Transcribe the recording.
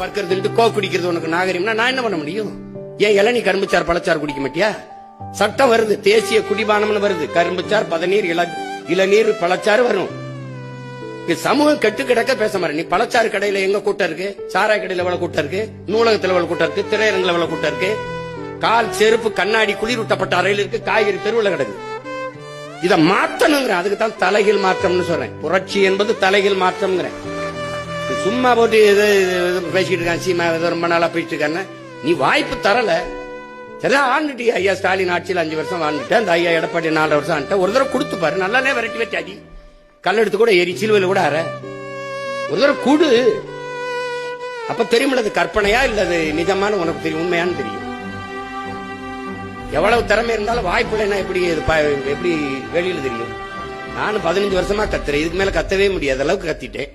பறக்கிறது கோ குடிக்கிறது உனக்கு நாகரிகம்னா நான் என்ன பண்ண முடியும்? ஏன் இளநீ கரும்புச்சார் பழச்சார் குடிக்க மாட்டியா? சட்டம் வருது, தேசிய குடிபானம்னு வருது. கரும்புச்சார், பதநீர், இளநீர், பழச்சாறு வரும். சமூகம் கெட்டு கிடக்க பேச மாட்டேன். நீ பழச்சாறு கடையில எங்க கூட்டம் இருக்கு, சாராய கடையில எவ்வளவு கூட்டம் இருக்கு, நூலகத்துல எவ்வளவு கூட்டம் இருக்கு, திரையரங்குல எவ்வளவு கூட்டம் இருக்கு, கால் செருப்பு கண்ணாடி குளிரூட்டப்பட்ட அறையில் இருக்கு, காய்கறி தெருவில் கிடக்கு. இதை மாற்றணுங்கிற, அதுக்கு தான் தலைகீழ் மாற்றம்னு சொல்றேன். புரட்சி என்பது தலைகீழ் மாற்றம்ங்கிறேன். சும்மா போட்டு பேசிட்டு இருக்கான் சீமா, ரொம்ப நாளா போயிட்டு இருக்கான்னு நீ வாய்ப்பு தரல. சரிதான் ஆண்டுட்டி. ஐயா ஸ்டாலின் ஆட்சியில் 5 வருஷம் வாழ்ந்துட்டு, அந்த ஐயா எடப்பாடி 4 வருஷம் ஆண்டு ஒரு தடவை கொடுத்து பாரு, நல்லானே விரட்டி வச்சாடி. கல்லெடுத்து கூட ஏறி சிலுவையில் கூட அற ஒரு தடவை கூடு. அப்ப தெரியும் அது கற்பனையா இல்ல அது நிஜமான உனக்கு தெரியும், உண்மையானு தெரியும். எவ்வளவு திறமை இருந்தாலும் வாய்ப்பு இல்லைன்னா எப்படி வெளியில தெரியும்? நானும் 15 வருஷமா கத்துறேன், இதுக்கு மேல கத்தவே முடியாத அளவுக்கு கத்திட்டேன்.